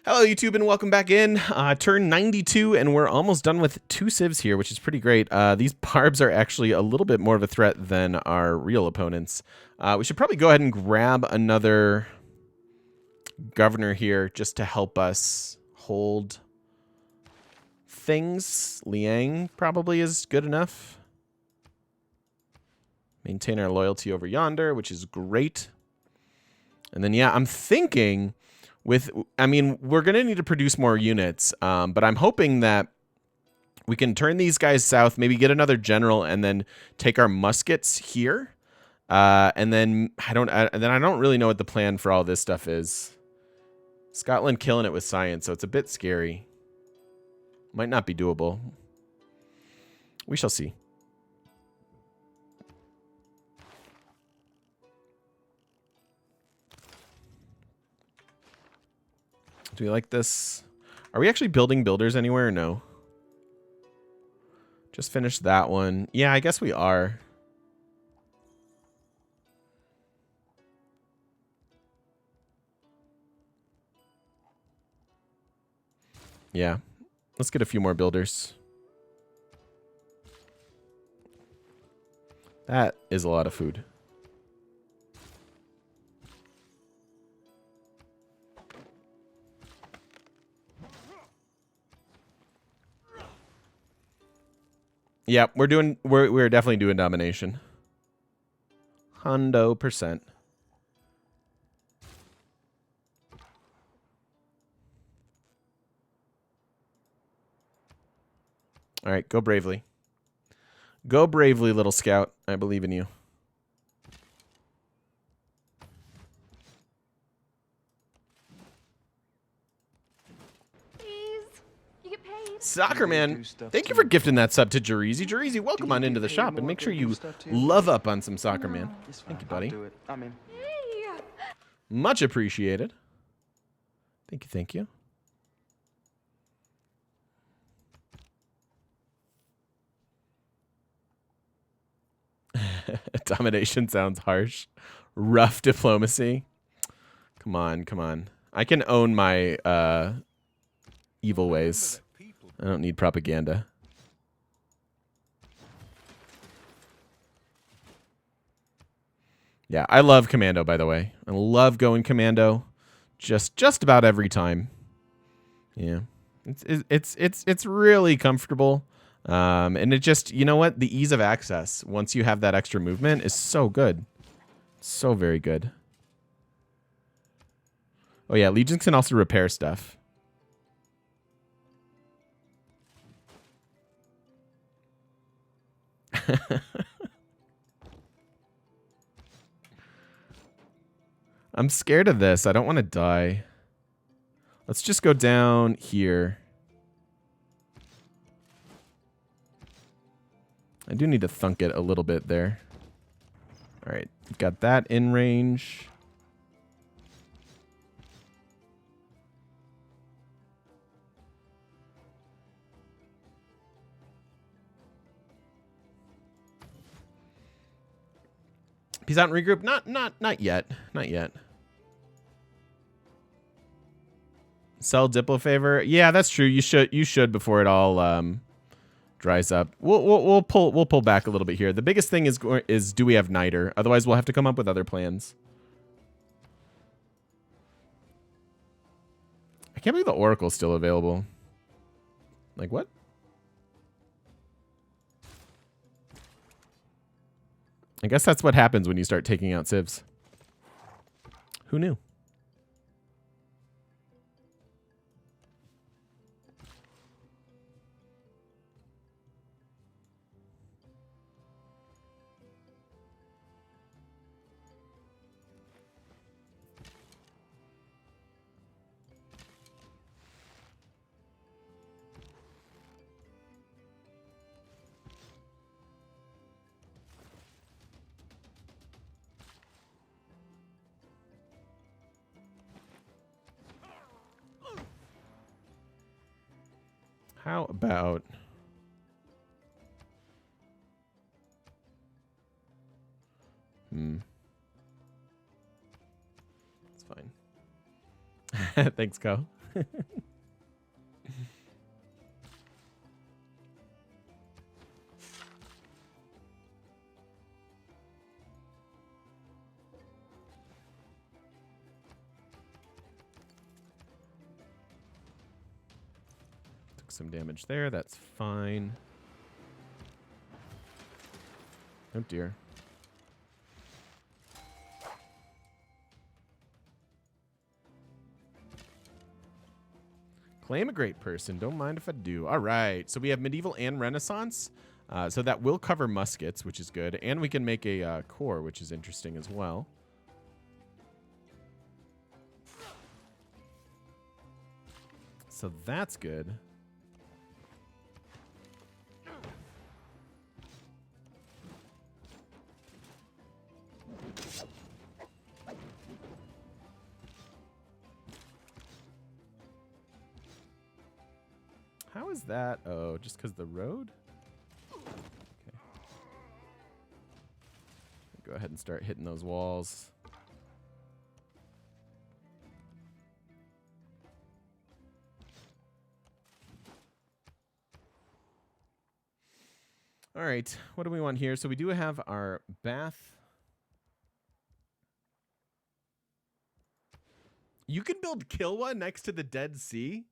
Hello, YouTube, and welcome back in. Turn 92, and we're almost done with 2 civs here, which is pretty great. These barbs are actually a little bit more of a threat than our real opponents. We should probably go ahead and grab another governor here just to help us hold things. Liang probably is good enough. Maintain our loyalty over yonder, which is great. And then, yeah, I'm thinking... I mean, we're going to need to produce more units, but I'm hoping that we can turn these guys south, maybe get another general, and then take our muskets here. And then I don't really know what the plan for all this stuff is. Scotland killing it with science, so it's a bit scary. Might not be doable. We shall see. Do we like this? Are we actually building builders anywhere or no? Just finished that one. Yeah, I guess we are. Yeah. Let's get a few more builders. That is a lot of food. Yeah, we're definitely doing domination. 100%. All right, go bravely. Go bravely, little scout. I believe in you. Soccer Man, thank you for gifting that sub to Jarizi. Jarizi, welcome on into the shop, and make sure you love up on some Soccer Man. Thank you, buddy. Much appreciated. Thank you, thank you. Domination sounds harsh. Rough diplomacy. Come on, come on. I can own my evil ways. I don't need propaganda. Yeah, I love commando, by the way. I love going commando just about every time. Yeah. It's really comfortable. And it just, you know what? The ease of access once you have that extra movement is so good. So very good. Oh yeah, legions can also repair stuff. I'm scared of this. I don't want to die. Let's just go down here. I do need to thunk it a little bit there. All right, got that in range. Peace out and regroup. Not yet. Not yet. Sell Diplo favor. Yeah, that's true. You should before it all dries up. We'll pull back a little bit here. The biggest thing is do we have Niter? Otherwise, we'll have to come up with other plans. I can't believe the Oracle's still available. Like what? I guess that's what happens when you start taking out civs. Who knew? How about... It's fine. Thanks, Co. Took some damage there. That's fine. Oh, dear. Claim a great person. Don't mind if I do. All right. So we have medieval and Renaissance. So that will cover muskets, which is good. And we can make a core, which is interesting as well. So that's good. How is that? Oh, just because the road? Okay. Go ahead and start hitting those walls. All right, what do we want here? So we do have our bath. You can build Kilwa next to the Dead Sea?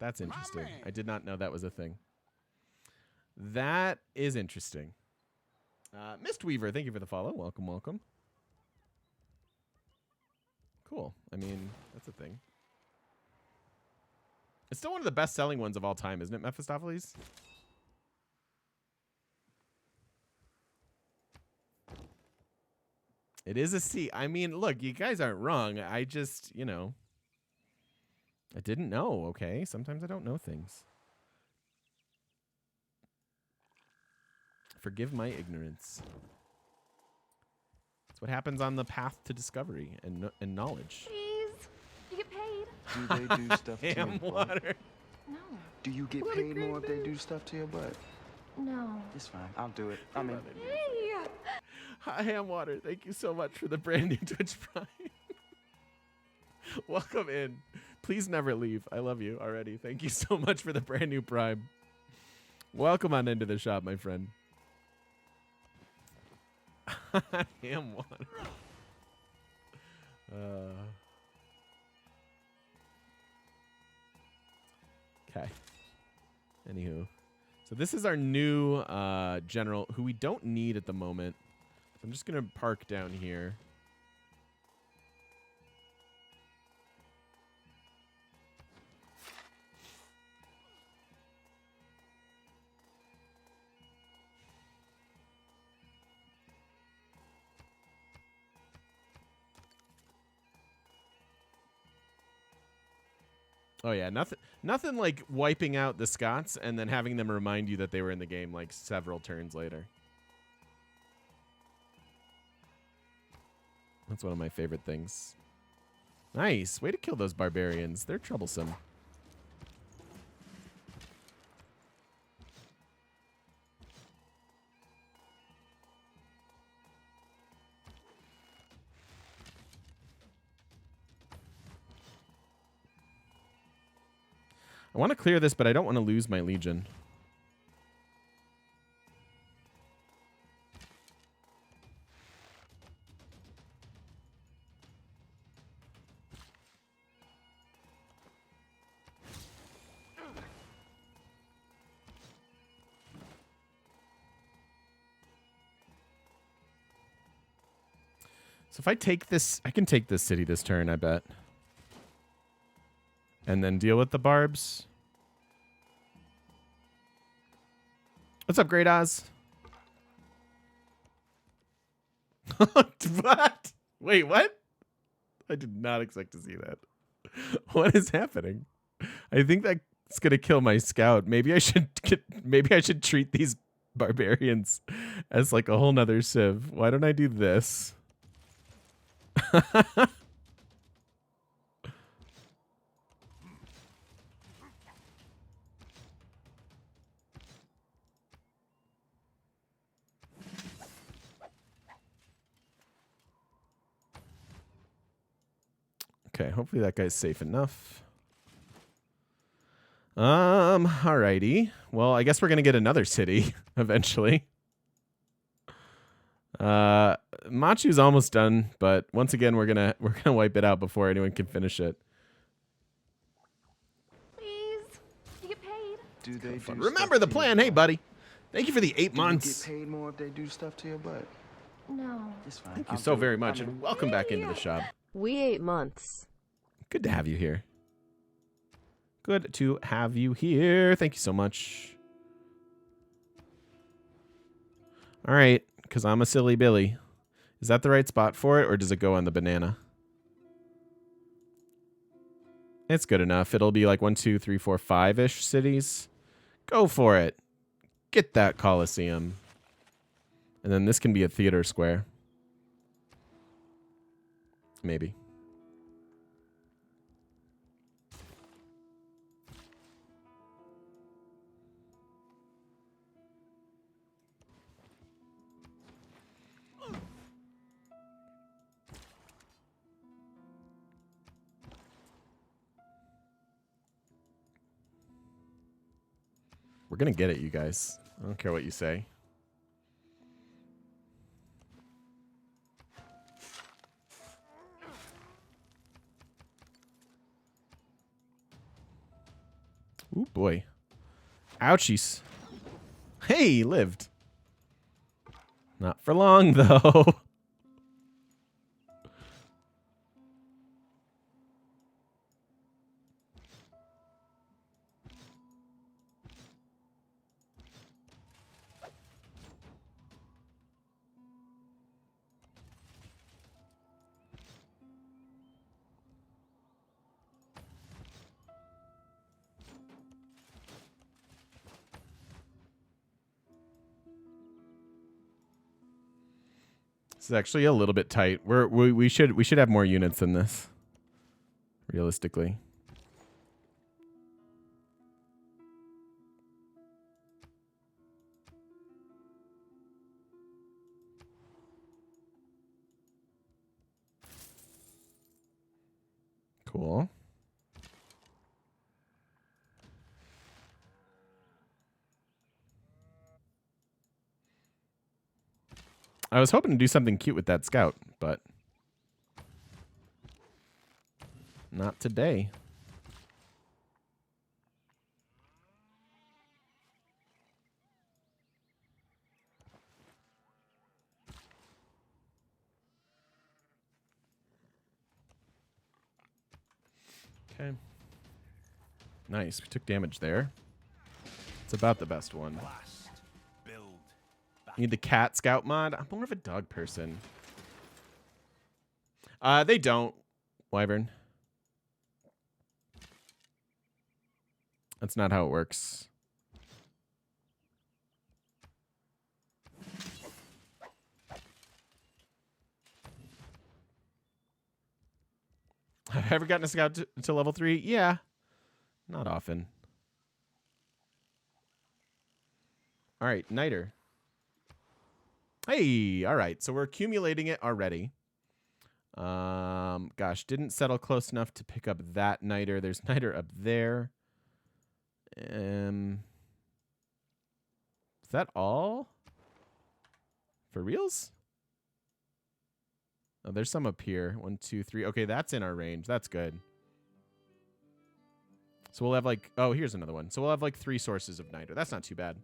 That's interesting. I did not know that was a thing. That is interesting. Mistweaver, thank you for the follow. Welcome, welcome. Cool. I mean, that's a thing. It's still one of the best-selling ones of all time, isn't it, Mephistopheles? It is a C. I mean, look, you guys aren't wrong. I just, you know, I didn't know, okay? Sometimes I don't know things. Forgive my ignorance. That's what happens on the path to discovery and knowledge. Please, you get paid. Do they do stuff to your butt? Water. No. Do you get paid more if they do stuff to your butt? No. It's fine. I'll do it. I'm in. Hey. Hi, Ham Water. Thank you so much for the brand new Twitch Prime. Welcome in. Please never leave. I love you already. Thank you so much for the brand new Prime. Welcome on into the shop, my friend. Ham Water. Okay. Anywho. So this is our new general, who we don't need at the moment. So I'm just going to park down here. Oh yeah, nothing like wiping out the Scots and then having them remind you that they were in the game like several turns later. That's one of my favorite things. Nice. Way to kill those barbarians. They're troublesome. I want to clear this, but I don't want to lose my Legion. So if I take this, I can take this city this turn, I bet. And then deal with the barbs. What's up, Great Oz? What? Wait, what? I did not expect to see that. What is happening? I think that's gonna kill my scout. Maybe I should treat these barbarians as like a whole nother civ. Why don't I do this? Okay, hopefully that guy's safe enough. Alrighty. Well, I guess we're gonna get another city eventually. Machu's almost done, but once again we're gonna wipe it out before anyone can finish it. Please. You get paid. Do they do Remember stuff the to plan. your Hey, butt? buddy. Thank you for the 8 Do you months. get paid more if they do stuff to your butt? No. It's fine. Thank you I'll so do very it. much, and welcome back into the shop. We 8 months. Good to have you here. Good to have you here. Thank you so much. All right, because I'm a silly Billy. Is that the right spot for it, or does it go on the banana? It's good enough. It'll be like 1, 2, 3, 4, 5-ish cities. Go for it. Get that Coliseum. And then this can be a theater square. Maybe. We're going to get it, you guys. I don't care what you say. Ooh, boy. Ouchies. Hey, he lived. Not for long, though. This is actually a little bit tight. We should have more units than this, realistically. Cool. I was hoping to do something cute with that scout, but not today. Okay. Nice. We took damage there. It's about the best one. Need the cat scout mod? I'm more of a dog person. They don't. Wyvern. That's not how it works. Have I ever gotten a scout to level 3? Yeah. Not often. All right, Niter. Hey, all right. So we're accumulating it already. Gosh, didn't settle close enough to pick up that Niter. There's Niter up there. Is that all? For reals? Oh, there's some up here. 1, 2, 3. Okay, that's in our range. That's good. So we'll have like... Oh, here's another one. So we'll have like 3 sources of Niter. That's not too bad.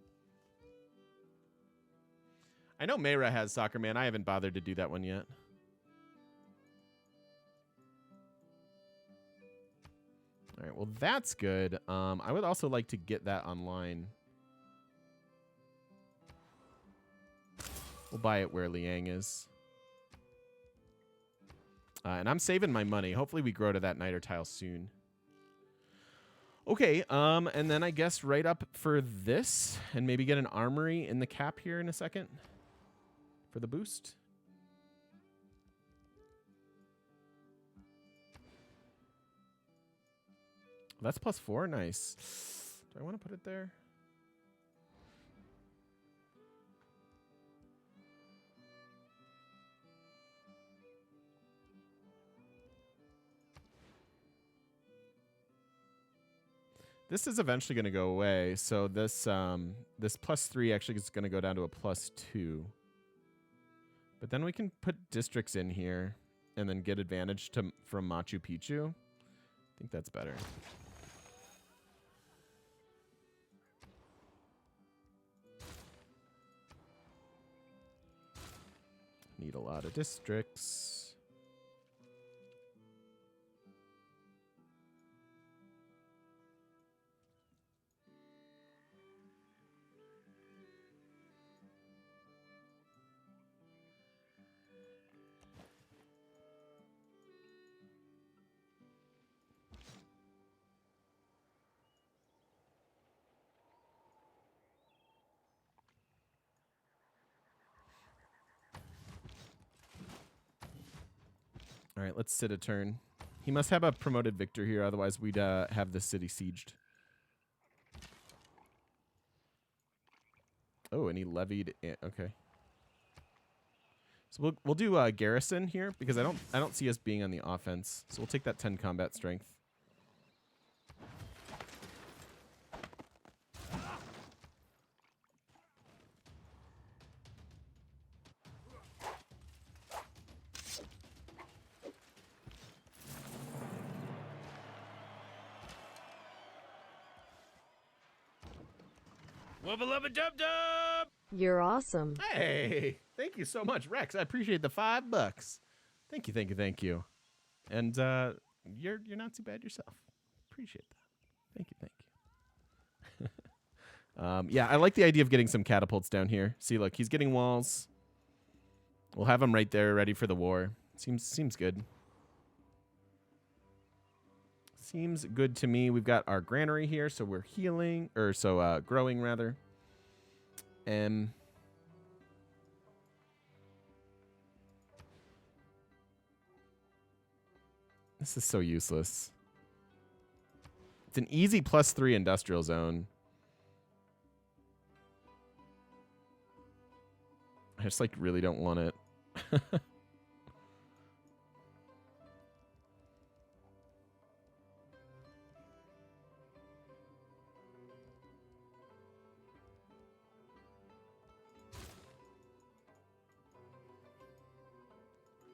I know Mayra has Soccer Man. I haven't bothered to do that one yet. All right, well, that's good. I would also like to get that online. We'll buy it where Liang is. And I'm saving my money. Hopefully we grow to that Niter tile soon. Okay, and then I guess right up for this, and maybe get an armory in the cap here in a second for the boost. That's +4. Nice. Do I want to put it there? This is eventually going to go away. So this this +3 actually is going to go down to a +2. But then we can put districts in here and then get advantage from Machu Picchu. I think that's better. Need a lot of districts. All right, let's sit a turn. He must have a promoted victor here, otherwise we'd have the city sieged. Oh, and he levied. Okay. So we'll do garrison here because I don't see us being on the offense. So we'll take that 10 combat strength. Wubba lubba dub dub! You're awesome. Hey, thank you so much, Rex. I appreciate the $5. Thank you, thank you, thank you. And you're not too bad yourself. Appreciate that. Thank you, thank you. Yeah, I like the idea of getting some catapults down here. See, look, he's getting walls. We'll have him right there, ready for the war. Seems good. Seems good to me. We've got our granary here, so we're healing, or so growing rather. This is so useless. It's an easy +3 industrial zone. I just like really don't want it.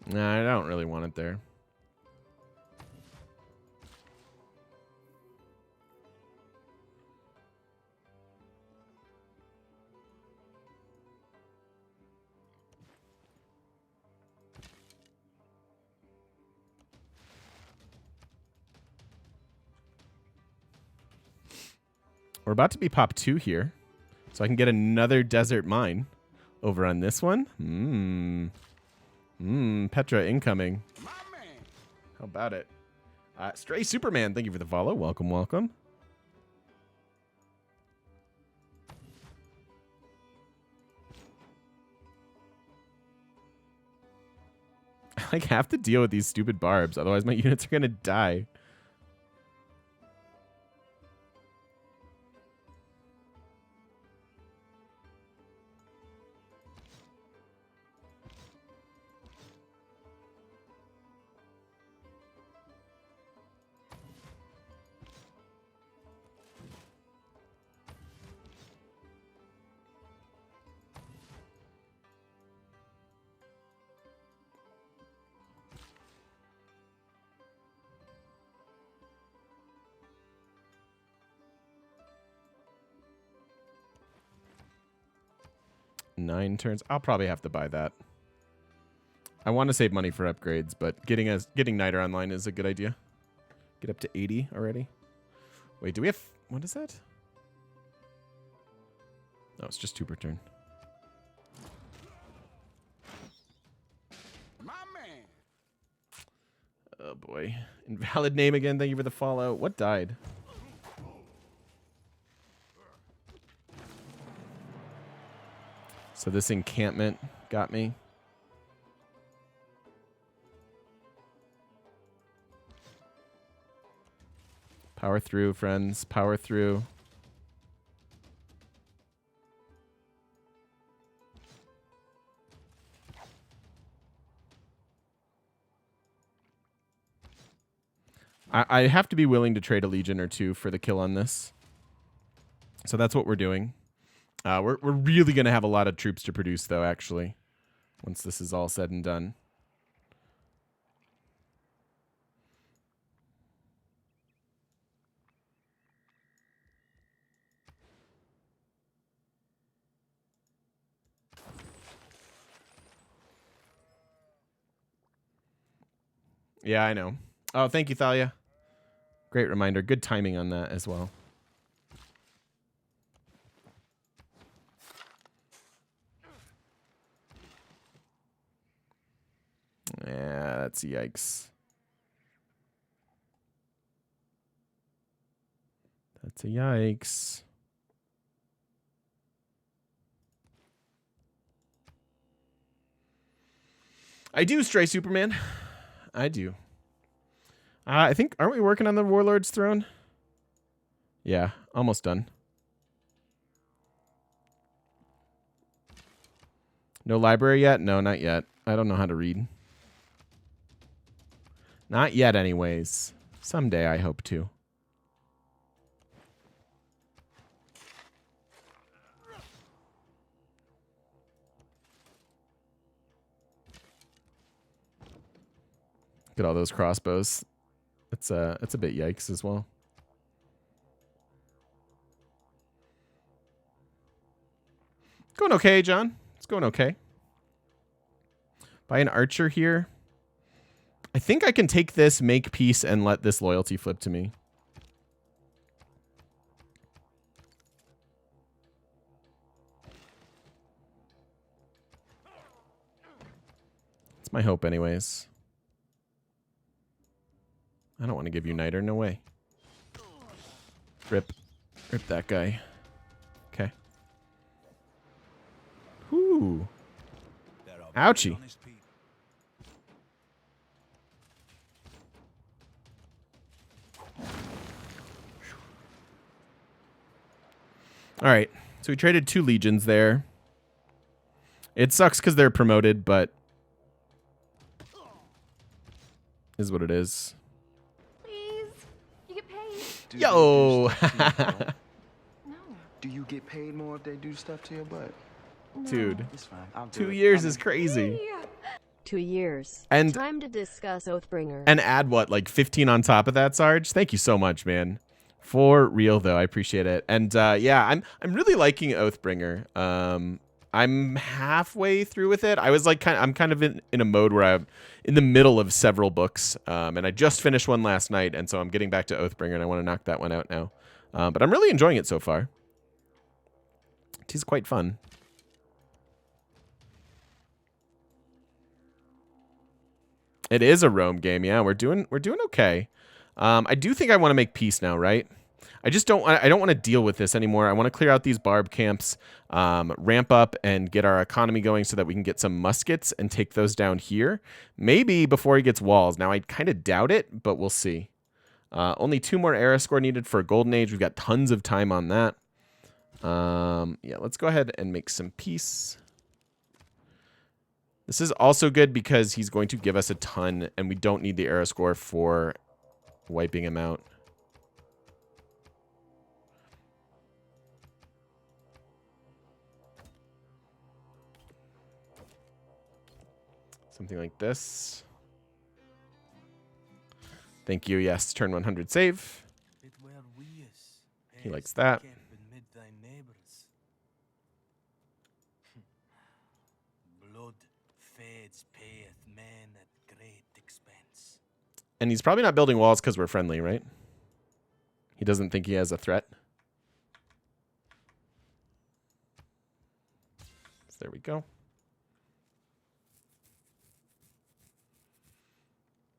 Nah, I don't really want it there. We're about to be pop 2 here, so I can get another desert mine over on this one. Petra incoming. How about it? Stray Superman, thank you for the follow. Welcome, welcome. I like have to deal with these stupid barbs, otherwise my units are gonna die. Nine turns. I'll probably have to buy that. I want to save money for upgrades, but getting Niter online is a good idea. Get up to 80 already. Wait, do we have... What is that? No, it's just 2 per turn. My man! Oh, boy. Invalid name again. Thank you for the follow. What died? So this encampment got me. Power through, friends. Power through. I have to be willing to trade a legion or 2 for the kill on this. So that's what we're doing. We're really going to have a lot of troops to produce, though, actually, once this is all said and done. Yeah, I know. Oh, thank you, Thalia. Great reminder. Good timing on that as well. Yeah, that's yikes. That's a yikes. I do, Stray Superman. I do. I think, aren't we working on the Warlord's throne? Yeah, almost done. No library yet? No, not yet. I don't know how to read. Not yet, anyways. Someday, I hope to. Look at all those crossbows. It's a bit yikes as well. Going okay, John. It's going okay. Buy an archer here. I think I can take this, make peace, and let this loyalty flip to me. It's my hope anyways. I don't want to give you Niter. No way. Rip. Rip that guy. Okay. Whoo. Ouchie. All right. So we traded 2 legions there. It sucks because they're promoted, but is what it is. Please. You get paid. Do Yo! they do stuff to your butt? No. Do you get paid more if they do stuff to your butt? No. Dude, It's fine. I'll do 2 it. years is crazy. Yeah. 2 years. And Time to discuss Oathbringer. and add what, like 15 on top of that, Sarge? Thank you so much, man. For real though, I appreciate it. And yeah, I'm really liking Oathbringer. I'm halfway through with it. I was like I'm kind of in a mode where I'm in the middle of several books. And I just finished one last night, and so I'm getting back to Oathbringer and I want to knock that one out now. But I'm really enjoying it so far. It is quite fun. It is a roam game, yeah. We're doing okay. I do think I want to make peace now, right? I don't want to deal with this anymore. I want to clear out these barb camps, ramp up and get our economy going so that we can get some muskets and take those down here. Maybe before he gets walls. Now I kind of doubt it, but we'll see. Only 2 more era score needed for a golden age. We've got tons of time on that. Yeah, let's go ahead and make some peace. This is also good because he's going to give us a ton, and we don't need the era score for wiping him out. Something like this. Thank you. Yes, turn 100 save. He likes that. And he's probably not building walls because we're friendly, right? He doesn't think he has a threat. So there we go.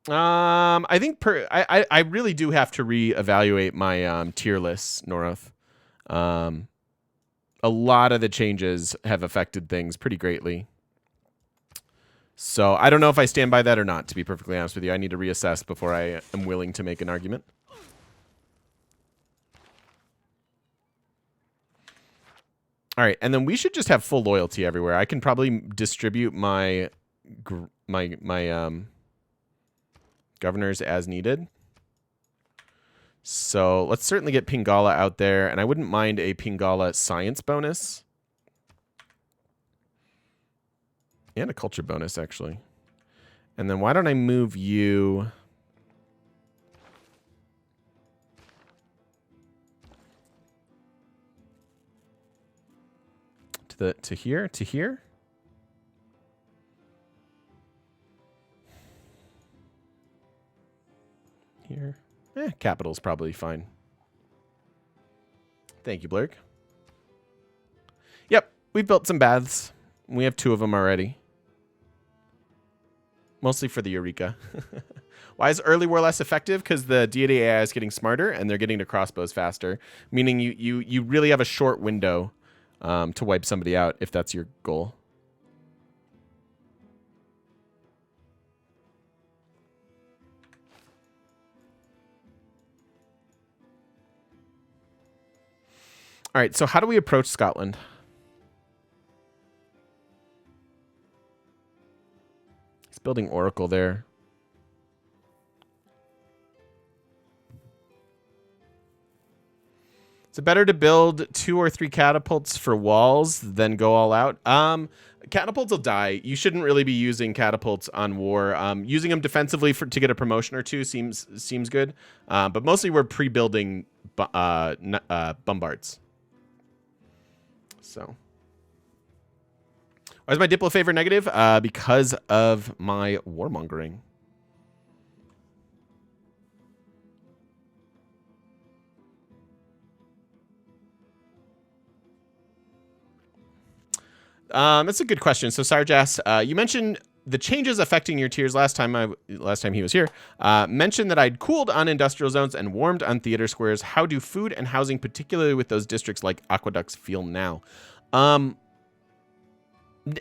I think I really do have to reevaluate my tier lists, Noroth. A lot of the changes have affected things pretty greatly. So I don't know if I stand by that or not, to be perfectly honest with you. I need to reassess before I am willing to make an argument. All right, and then we should just have full loyalty everywhere. I can probably distribute my governors as needed. So let's certainly get Pingala out there, and I wouldn't mind a Pingala science bonus. And a culture bonus, actually. And then why don't I move you... to here? To here? Here. Capital's probably fine. Thank you, Blurk. Yep, we've built some baths. We have 2 of them already. Mostly for the Eureka. Why is early war less effective? Because the Deity AI is getting smarter and they're getting to crossbows faster. Meaning you really have a short window to wipe somebody out if that's your goal. All right, so how do we approach Scotland? He's building Oracle there. Is it better to build 2 or 3 catapults for walls than go all out? Catapults will die. You shouldn't really be using catapults on war. Using them defensively to get a promotion or 2 seems good. But mostly we're pre-building bombards. So, why is my Diplo favor negative? Because of my warmongering. That's a good question. So, Sarjas, you mentioned the changes affecting your tiers last time he was here. Mentioned that I'd cooled on industrial zones and warmed on theater squares. How do food and housing, particularly with those districts like aqueducts, feel now?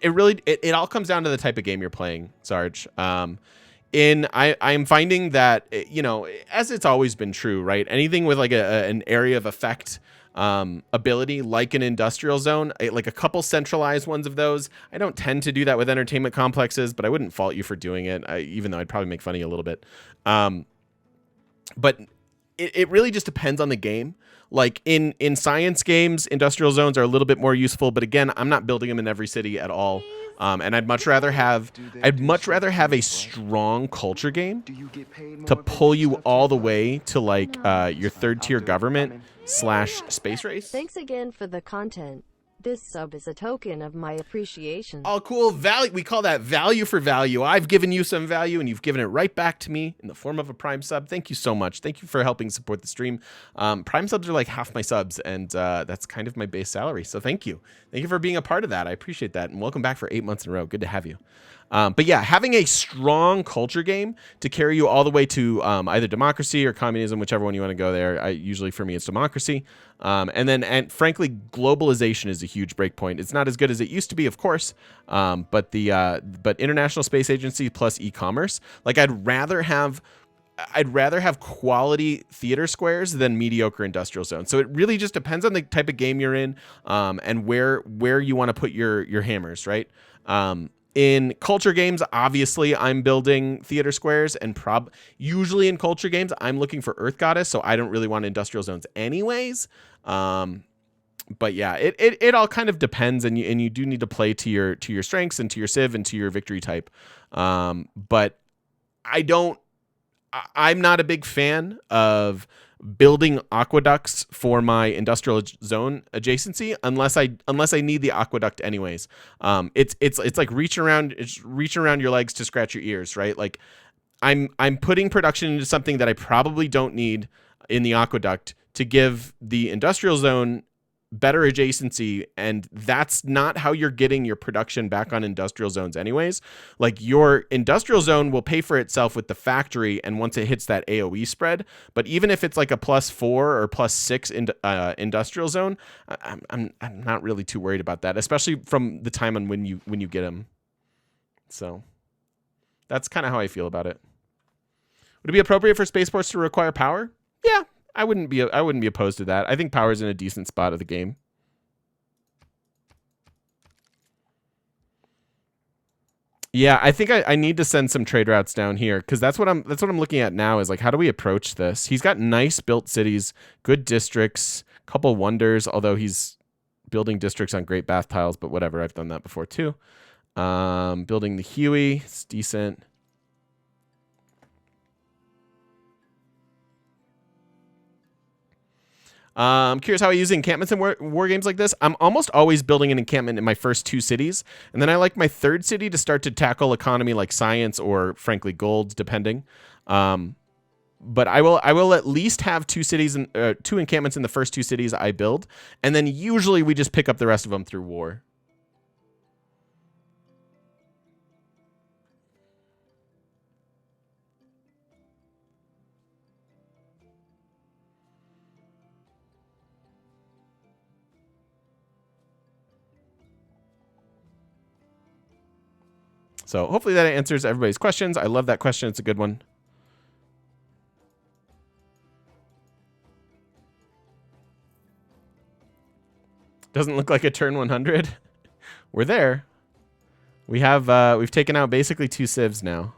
It all comes down to the type of game you're playing, Sarge. I'm finding that, you know, as it's always been true, right? Anything with like an area of effect ability, like an industrial zone, like a couple centralized ones of those. I don't tend to do that with entertainment complexes, but I wouldn't fault you for doing it, even though I'd probably make fun of you a little bit. But it really just depends on the game. Like in science games, industrial zones are a little bit more useful, but again, I'm not building them in every city at all. And I'd much rather have a strong culture game to pull you all the way to like your 3rd tier government / space race. Thanks again for the content. This sub is a token of my appreciation. Oh, cool. Value. We call that value for value. I've given you some value, and you've given it right back to me in the form of a Prime sub. Thank you so much. Thank you for helping support the stream. Prime subs are like half my subs, and that's kind of my base salary. So thank you. Thank you for being a part of that. I appreciate that, and welcome back for 8 months in a row. Good to have you. But yeah, having a strong culture game to carry you all the way to either democracy or communism, whichever one you want to go there. Usually for me, it's democracy. And frankly, globalization is a huge breakpoint. It's not as good as it used to be, of course. But International Space Agency plus e-commerce, like I'd rather have quality theater squares than mediocre industrial zones. So it really just depends on the type of game you're in, and where you want to put your hammers, right? In culture games, obviously, I'm building theater squares, and usually in culture games, I'm looking for Earth Goddess, so I don't really want industrial zones anyways. But yeah, it all kind of depends, and you do need to play to your strengths and to your civ and to your victory type. But I'm not a big fan of building aqueducts for my industrial zone adjacency unless I need the aqueduct anyways. It's like reach around your legs to scratch your ears, right? Like I'm putting production into something that I probably don't need in the aqueduct to give the industrial zone better adjacency, and that's not how you're getting your production back on industrial zones anyways. Like your industrial zone will pay for itself with the factory and once it hits that AoE spread, but even if it's like a +4 or +6 industrial zone, I'm not really too worried about that, especially from the time on when you get them. So that's kind of how I feel about it. Would it be appropriate for spaceports to require power? Yeah, I wouldn't be opposed to that. I think power's in a decent spot of the game. Yeah, I think I need to send some trade routes down here because that's what I'm looking at now is like how do we approach this? He's got nice built cities, good districts, couple wonders, although he's building districts on great bath tiles, but whatever, I've done that before too. Building the Huey, it's decent. Curious how I use encampments in war games like this. I'm almost always building an encampment in my first 2 cities, and then I like my 3rd city to start to tackle economy like science or frankly gold, depending. But I will at least have 2 cities and 2 encampments in the first 2 cities I build, and then usually we just pick up the rest of them through war. So hopefully that answers everybody's questions. I love that question. It's a good one. Doesn't look like a turn 100. We're there. We have we've taken out basically 2 civs now.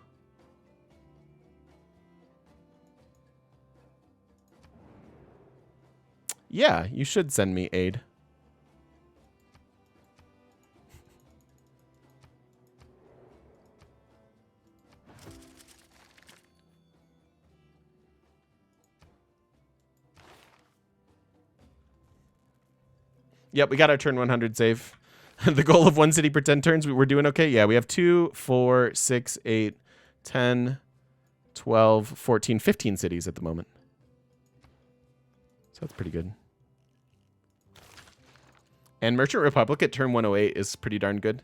Yeah, you should send me aid. Yep, we got our turn 100 save. The goal of 1 city per 10 turns, we're doing okay. Yeah, we have 2, 4, 6, 8, 10, 12, 14, 15 cities at the moment. So that's pretty good. And Merchant Republic at turn 108 is pretty darn good.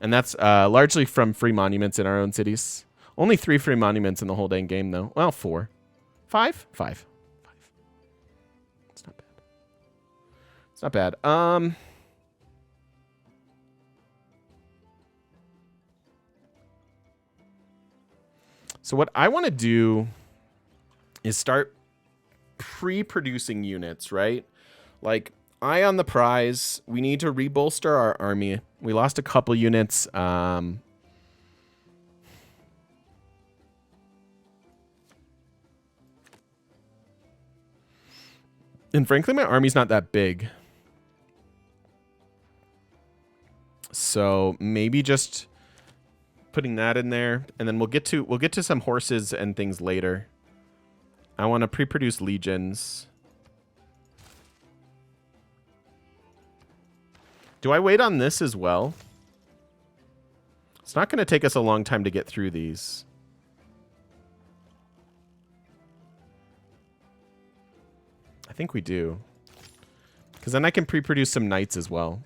And that's largely from free monuments in our own cities. Only 3 free monuments in the whole dang game, though. Well, 4. 5? 5. It's not bad. It's not bad. So what I want to do is start pre-producing units, right? Like, eye on the prize. We need to rebolster our army. We lost a couple units. And frankly, my army's not that big. So maybe just putting that in there, and then we'll get to some horses and things later. I want to pre-produce legions. Do I wait on this as well? It's not going to take us a long time to get through these. I think we do. Because then I can pre-produce some knights as well.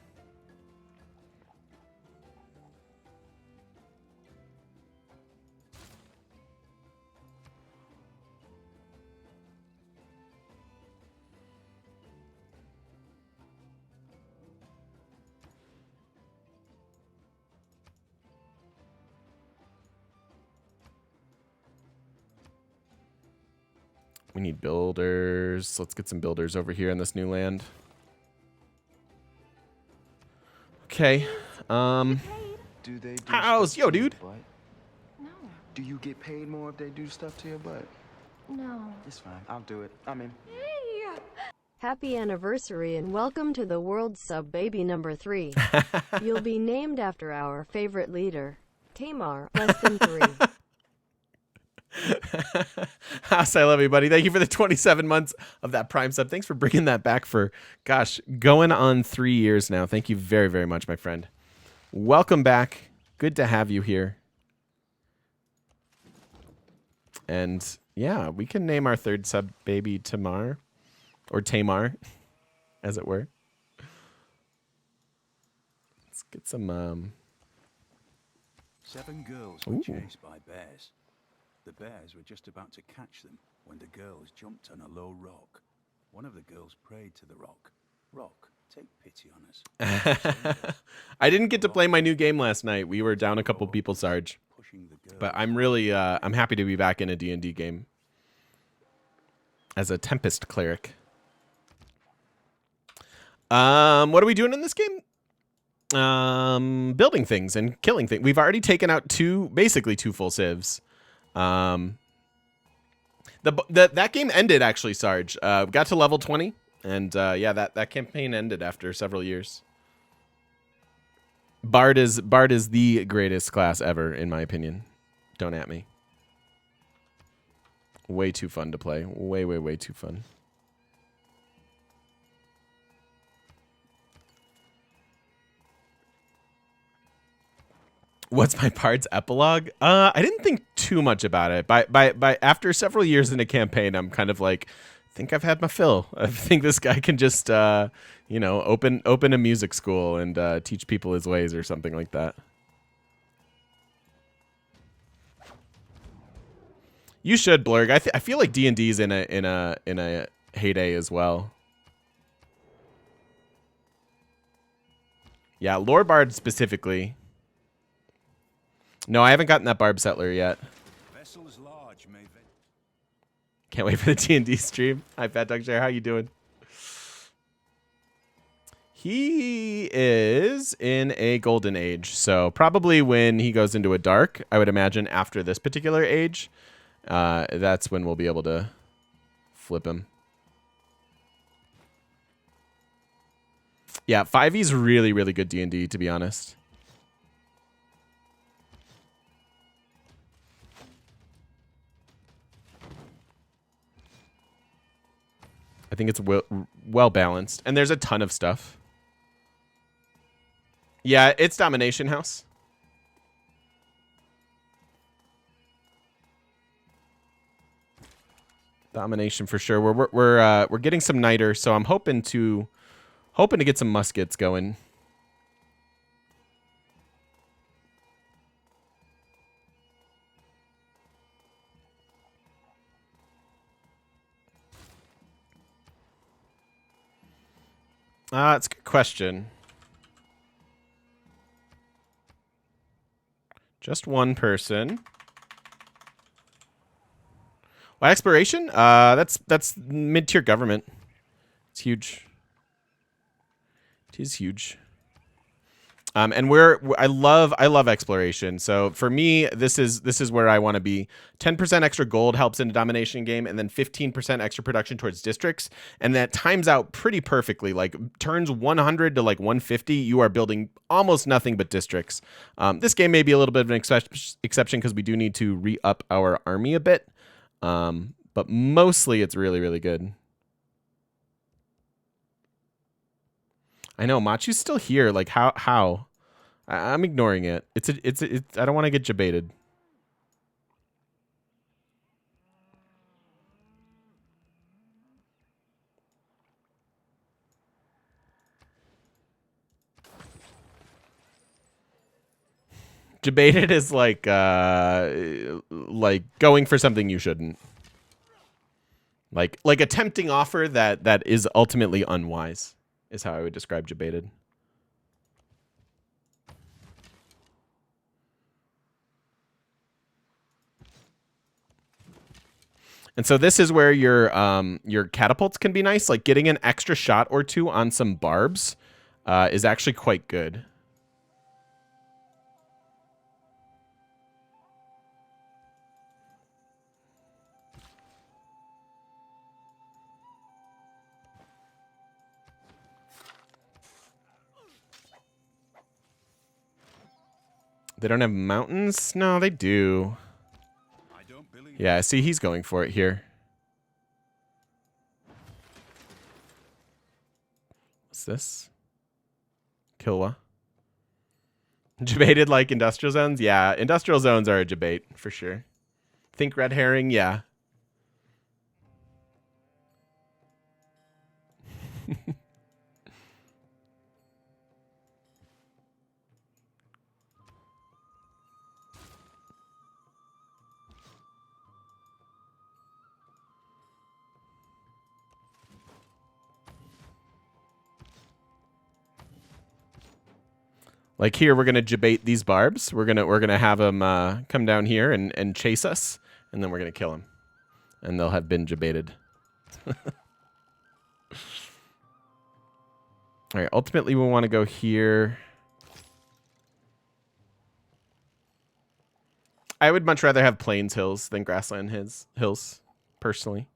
We need builders. Let's get some builders over here in this new land. Okay. Do they do How's stuff yo, to your dude? butt? No. Do you get paid more if they do stuff to your butt? No. It's fine. I'll do it. I'm in. Hey! Happy anniversary and welcome to the world sub baby number 3. You'll be named after our favorite leader, Tamar, less than 3. House, I love you, buddy. Thank you for the 27 months of that Prime sub. Thanks for bringing that back for, gosh, going on 3 years now. Thank you very, very much, my friend. Welcome back. Good to have you here. And yeah, we can name our 3rd sub baby Tamar, or Tamar, as it were. Let's get some. 7 girls were Ooh. chased by bears. The bears were just about to catch them when the girls jumped on a low rock. One of the girls prayed to the rock. Rock, take pity on us. I didn't get to play my new game last night. We were down a couple people, Sarge. Pushing the girl But I'm really, I'm happy to be back in a D&D game as a Tempest cleric. What are we doing in this game? Building things and killing things. We've already taken out basically two full civs. That game ended actually, Sarge. Got to level 20, and yeah, that campaign ended after several years. Bard is the greatest class ever, in my opinion. Don't at me. Way too fun to play. Way too fun. What's my Bard's epilogue? I didn't think too much about it. By after several years in a campaign, I'm kind of like, I think I've had my fill. I think this guy can just, you know, open a music school and teach people his ways or something like that. You should, Blurg. I feel like D&D's in a heyday as well. Yeah, Lore Bard specifically. No, I haven't gotten that Barb Settler yet. Vessel is large, may Can't wait for the D&D stream. Hi, Fat Dog Chair. How you doing? He is in a golden age, so probably when he goes into a dark, I would imagine after this particular age, that's when we'll be able to flip him. Yeah, 5e's really, really good D&D, to be honest. I think it's well balanced, and there's a ton of stuff. Yeah, it's Domination House. Domination for sure. We're getting some niter, so I'm hoping to get some muskets going. It's a good question. Just one person. Well, exploration? That's mid-tier government. It's huge. It is huge. And I love exploration. So for me, this is where I want to be. 10% extra gold helps in a domination game, and then 15% extra production towards districts, and that times out pretty perfectly. Like turns 100 to like 150, you are building almost nothing but districts. This game may be a little bit of an exception because we do need to re-up our army a bit, but mostly it's really, really good. I know Machu's still here. Like how? I'm ignoring it. It's I don't want to get debated. Debated is like going for something you shouldn't. Like a tempting offer that is ultimately unwise. Is how I would describe debated. And so this is where your catapults can be nice. Like getting an extra shot or two on some barbs is actually quite good. They don't have mountains? No, they do. I don't believe Yeah, see, he's going for it here. What's this? Kilwa. Debated like industrial zones? Yeah, industrial zones are a debate, for sure. Think red herring? Yeah. Like here, we're gonna debate these barbs. We're gonna have them come down here and chase us, and then we're gonna kill them, and they'll have been debated. All right. Ultimately, we want to go here. I would much rather have plains hills than grassland hills, personally.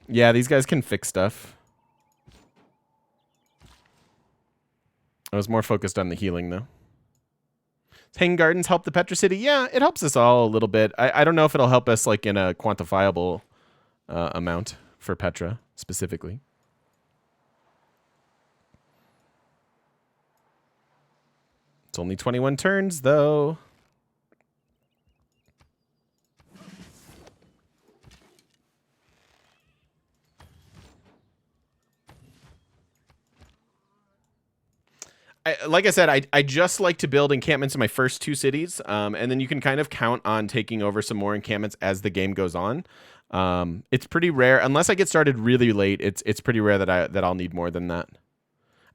Yeah, these guys can fix stuff. I was more focused on the healing, though. Hanging Gardens help the Petra City? Yeah, it helps us all a little bit. I don't know if it'll help us like in a quantifiable amount for Petra specifically. It's only 21 turns, though. Like I said, I just like to build encampments in my first 2 cities, and then you can kind of count on taking over some more encampments as the game goes on. It's pretty rare, unless I get started really late. It's pretty rare that I'll need more than that.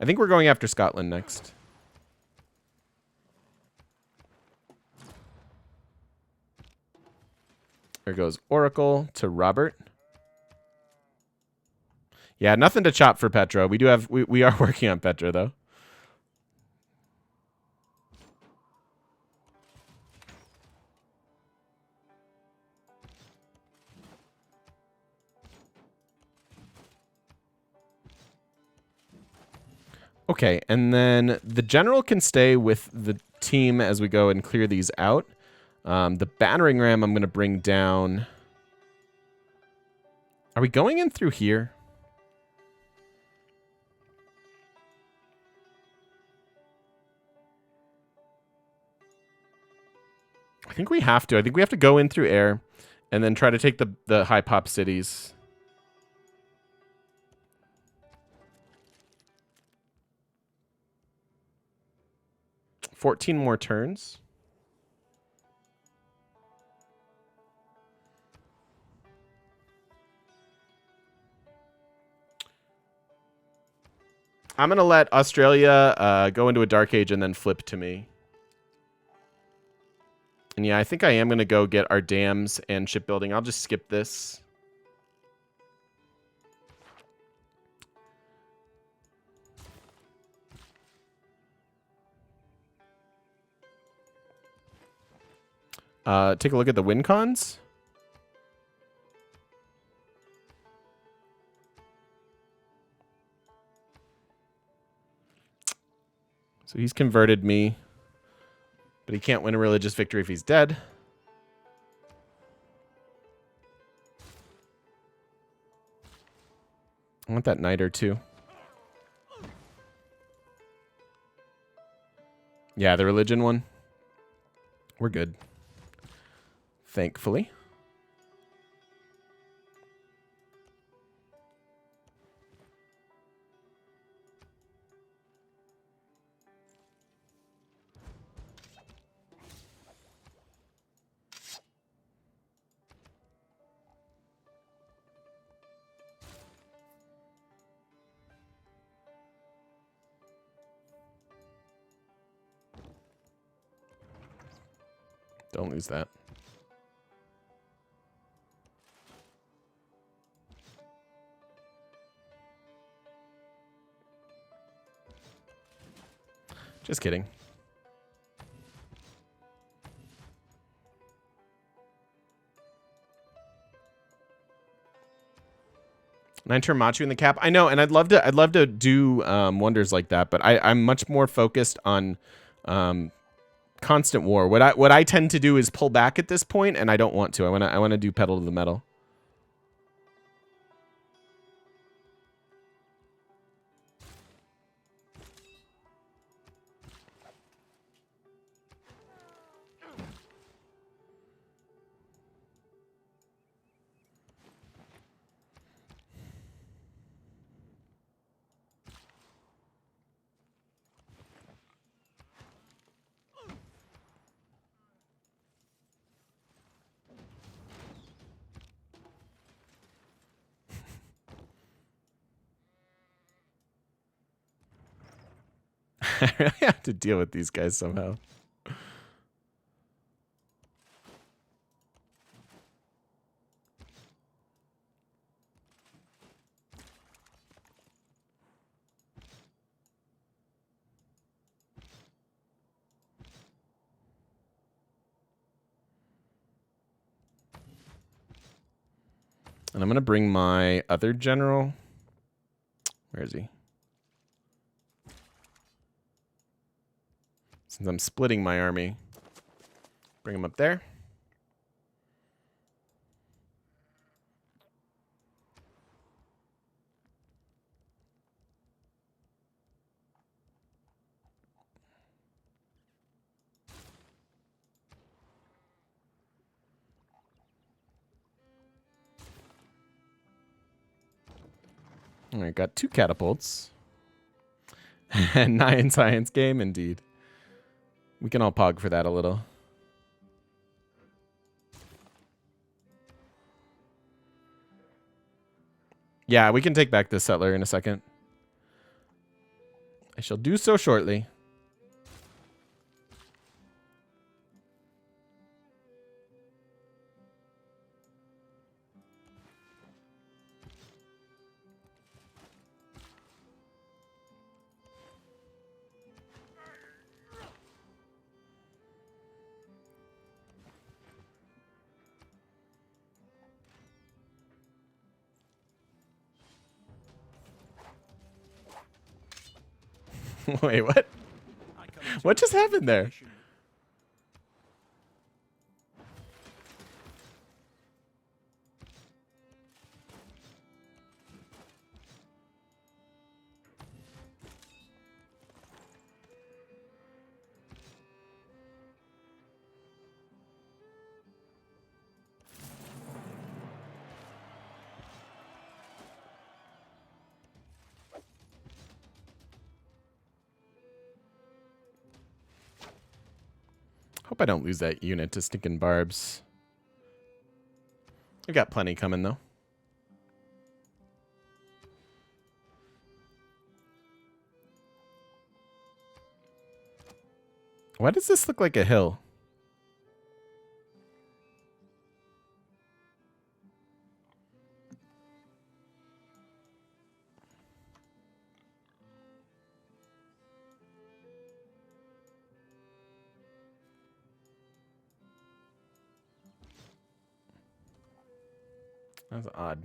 I think we're going after Scotland next. There goes Oracle to Robert. Yeah, nothing to chop for Petra. We are working on Petra though. Okay, and then the general can stay with the team as we go and clear these out. The battering ram I'm going to bring down. Are we going in through here? I think we have to. I think we have to go in through air and then try to take the high pop cities. $14 more turns. I'm going to let Australia go into a dark age and then flip to me. And yeah, I think I am going to go get our dams and shipbuilding. I'll just skip this. Take a look at the win cons. So he's converted me, but he can't win a religious victory if he's dead. I want that knight or two. Yeah, the religion one. We're good. Thankfully. Don't lose that. Just kidding. Nine-turn Machu in the cap. I know, and I'd love to do wonders like that, but I'm much more focused on constant war. What I tend to do is pull back at this point, and I don't want to. I wanna do pedal to the metal. I really have to deal with these guys somehow. And I'm going to bring my other general. Where is he? Since I'm splitting my army, bring him up there. All right, got 2 catapults. And 9 science game, indeed. We can all pog for that a little. Yeah, we can take back this settler in a second. I shall do so shortly. Wait, what? What just happened there? Hope I don't lose that unit to stinking barbs. We got plenty coming, though. Why does this look like a hill? That's odd.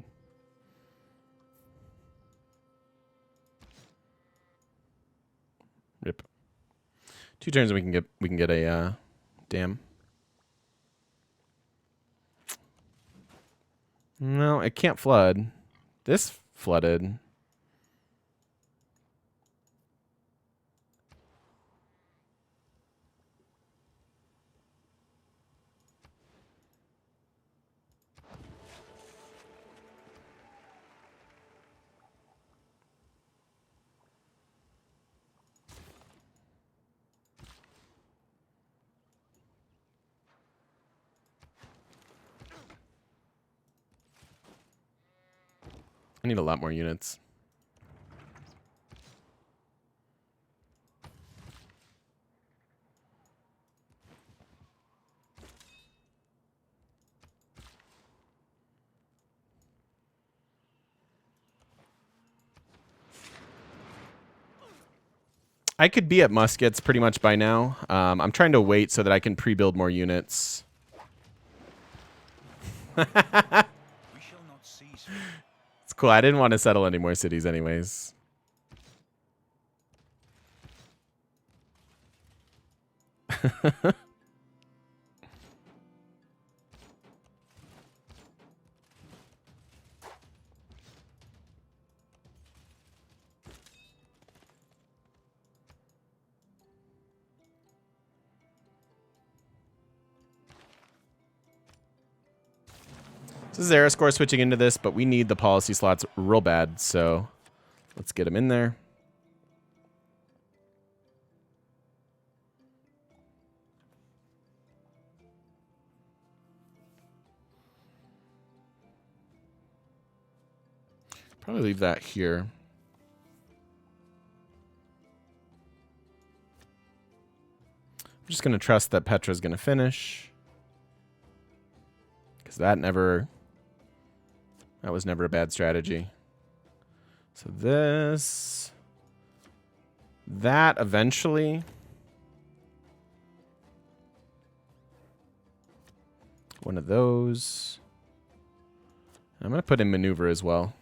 Rip. 2 turns and we can get a dam. No, it can't flood. This flooded. I need a lot more units. I could be at muskets pretty much by now. I'm trying to wait so that I can pre-build more units. It's cool. I didn't want to settle any more cities anyways. This is Aeroscore switching into this, but we need the policy slots real bad, so let's get them in there. Probably leave that here. I'm just going to trust that Petra's going to finish. Because that was never a bad strategy. So that eventually. One of those. I'm going to put in maneuver as well.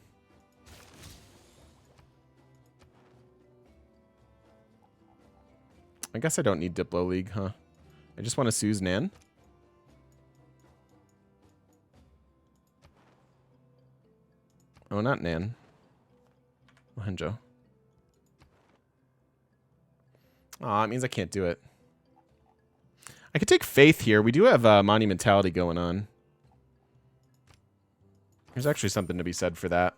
I guess I don't need Diplo League, huh? I just want to Suze Nan. Oh, not Nan. Mohenjo. Aw, it means I can't do it. I could take Faith here. We do have Monumentality going on. There's actually something to be said for that.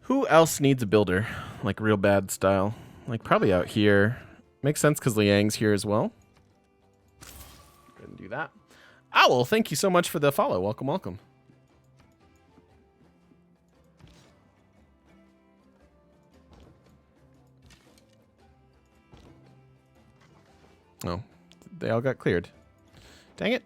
Who else needs a builder? Like real bad style. Like probably out here. Makes sense because Liang's here as well. Go ahead and do that. Owl, thank you so much for the follow. Welcome, welcome. Oh, they all got cleared. Dang it.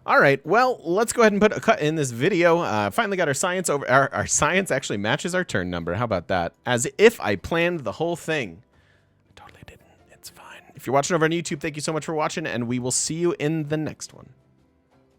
All right, well, let's go ahead and put a cut in this video. Finally got our science over. Our science actually matches our turn number. How about that? As if I planned the whole thing. I totally didn't. It's fine. If you're watching over on YouTube, thank you so much for watching, and we will see you in the next one.